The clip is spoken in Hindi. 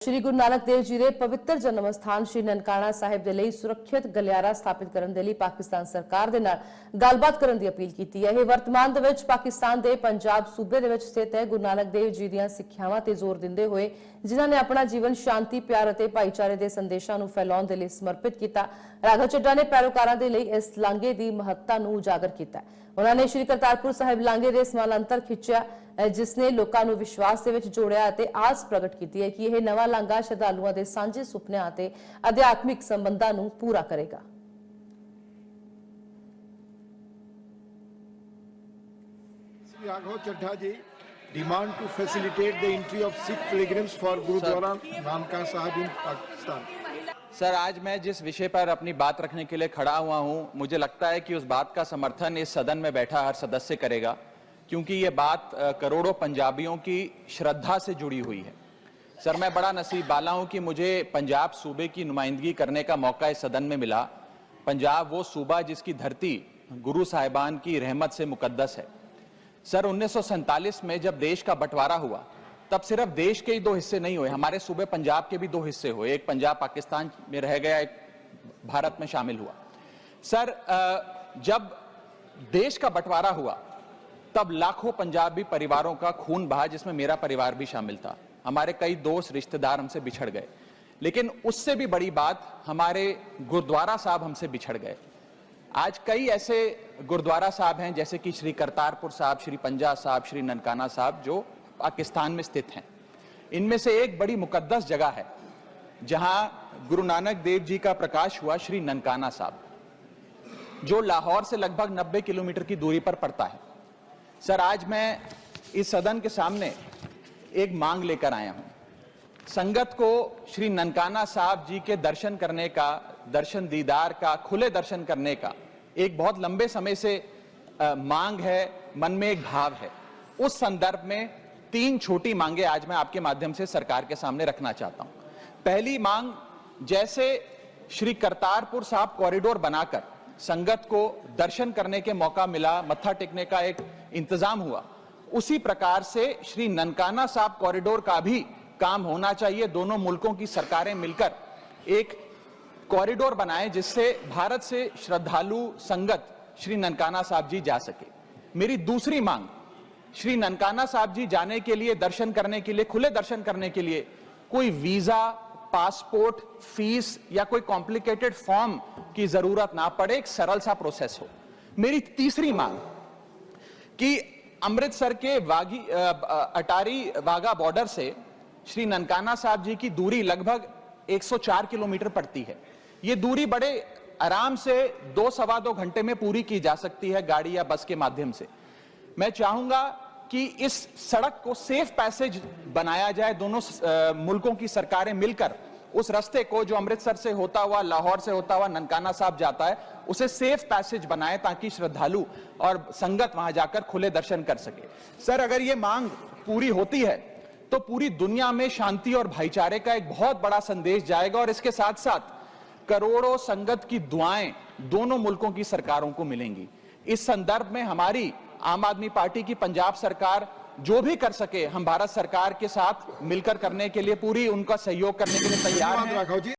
श्री गुरु नानक देव जी ने पवित्र जन्म स्थान श्री ननकाना साहिब ਦੇ ਲਈ ਸੁਰੱਖਿਅਤ ਗਲਿਆਰਾ ਸਥਾਪਿਤ ਕਰਨ ਦੇ ਲਈ ਪਾਕਿਸਤਾਨ ਸਰਕਾਰ ਦੇ ਨਾਲ ਗੱਲਬਾਤ ਕਰਨ ਦੀ ਅਪੀਲ ਕੀਤੀ ਹੈ। ਇਹ ਵਰਤਮਾਨ ਦੇ ਵਿੱਚ ਪਾਕਿਸਤਾਨ ਦੇ ਪੰਜਾਬ ਸੂਬੇ ਦੇ ਵਿੱਚ ਸਥਿਤ ਹੈ। ਗੁਰੂ ਨਾਨਕ ਦੇਵ ਜੀ ਦੀਆਂ ਸਿੱਖਿਆਵਾਂ ਤੇ ਜ਼ੋਰ ਦਿੰਦੇ ਹੋਏ ਜਿਨ੍ਹਾਂ ਨੇ ਆਪਣਾ ਜੀਵਨ ਸ਼ਾਂਤੀ ਪਿਆਰ ਅਤੇ ਭਾਈਚਾਰੇ ਦੇ ਸੰਦੇਸ਼ਾਂ ਨੂੰ ਫੈਲਾਉਣ ਦੇ ਲਈ ਸਮਰਪਿਤ ਕੀਤਾ। ਰਾਘਵ ਚੱਡਾ ਨੇ ਪੈਰੋਕਾਰਾਂ ਦੇ ਲਈ ਇਸ ਲਾਂਘੇ ਦੀ ਮਹੱਤਤਾ ਨੂੰ ਉਜਾਗਰ ਕੀਤਾ। उन्होंने श्री करतारपुर साहिब लांघे के समानांतर खिंचा जिसने लोगों को विश्वास के जोड़िया आस प्रगट की है कि यह नवा लांघा श्रद्धालुओं के सांझे सुपनियां ते अध्यात्मिक संबंधां नूं पूरा करेगा। Raghav Chadha ji demand to facilitate the entry of Sikh pilgrims for Gurdwara Nankana Sahib in Pakistan. Sir, आज मैं जिस विषय पर अपनी बात रखने के लिए खड़ा हुआ हूं, मुझे लगता है कि उस बात का समर्थन इस सदन में बैठा हर सदस्य करेगा, क्योंकि ये बात करोड़ों पंजाबियों की श्रद्धा से जुड़ी हुई है। सर, मैं बड़ा नसीब वाला हूं कि मुझे पंजाब सूबे की नुमाइंदगी करने का मौका इस सदन में मिला। पंजाब वो सूबा जिसकी धरती गुरु साहिबान की रहमत से मुकद्दस है। सर, 1947 में जब देश का बंटवारा हुआ तब सिर्फ देश के ही दो हिस्से नहीं हुए, हमारे सूबे पंजाब के भी दो हिस्से हुए। एक पंजाब पाकिस्तान में रह गया, एक भारत में शामिल हुआ। सर, जब देश का बंटवारा हुआ तब लाखों पंजाबी परिवारों का खून बहा, जिसमें मेरा परिवार भी शामिल था। हमारे कई दोस्त रिश्तेदार हमसे बिछड़ गए, लेकिन उससे भी बड़ी बात हमारे गुरुद्वारा साहब हमसे बिछड़ गए। आज कई ऐसे गुरुद्वारा साहब हैं जैसे कि श्री करतारपुर साहब, श्री पंजा साहब, श्री ननकाना साहब जो पाकिस्तान में स्थित हैं। इनमें से एक बड़ी मुकद्दस जगह है जहां गुरु नानक देव जी का प्रकाश हुआ, श्री ननकाना साहब, जो लाहौर से लगभग 90 किलोमीटर की दूरी पर पड़ता है। सर, आज मैं इस सदन के सामने एक मांग लेकर आया हूं। संगत को श्री ननकाना साहब जी के दर्शन करने का, दर्शन दीदार का, खुले दर्शन करने का एक बहुत लंबे समय से मांग है, मन में एक भाव है। उस संदर्भ में 3 छोटी मांगे आज मैं आपके माध्यम से सरकार के सामने रखना चाहता हूं। पहली मांग, जैसे श्री करतारपुर साहब कॉरिडोर बनाकर संगत को दर्शन करने के मौका मिला, मत्था टेकने का एक इंतजाम हुआ, उसी प्रकार से श्री ननकाना साहब कॉरिडोर का भी काम होना चाहिए। दोनों मुल्कों की सरकारें मिलकर एक कॉरिडोर बनाएं जिससे भारत से श्रद्धालु संगत श्री ननकाना साहब जी जा सके। मेरी दूसरी मांग, श्री ननकाना साहब जी जाने के लिए, दर्शन करने के लिए, खुले दर्शन करने के लिए कोई वीजा, पासपोर्ट, फीस या कोई कॉम्प्लिकेटेड फॉर्म की जरूरत ना पड़े, एक सरल सा प्रोसेस हो। मेरी तीसरी मांग कि अमृतसर के अटारी वाघा बॉर्डर से श्री ननकाना साहब जी की दूरी लगभग 104 किलोमीटर पड़ती है। यह दूरी बड़े आराम से 2-2.25 घंटे में पूरी की जा सकती है गाड़ी या बस के माध्यम से। मैं चाहूंगा कि इस सड़क को सेफ पैसेज बनाया जाए। दोनों मुल्कों की सरकारें मिलकर उस रास्ते को जो अमृतसर से होता हुआ, लाहौर से होता हुआ ननकाना साहब जाता है, उसे सेफ पैसेज बनाए ताकि श्रद्धालु और संगत वहां जाकर खुले दर्शन कर सके। सर, अगर यह मांग पूरी होती है तो पूरी दुनिया में शांति और भाईचारे का एक बहुत बड़ा संदेश जाएगा और इसके साथ साथ करोड़ों संगत की दुआएं दोनों मुल्कों की सरकारों को मिलेंगी। इस संदर्भ में हमारी आम आदमी पार्टी की पंजाब सरकार जो भी कर सके, हम भारत सरकार के साथ मिलकर करने के लिए, पूरी उनका सहयोग करने के लिए तैयार हैं।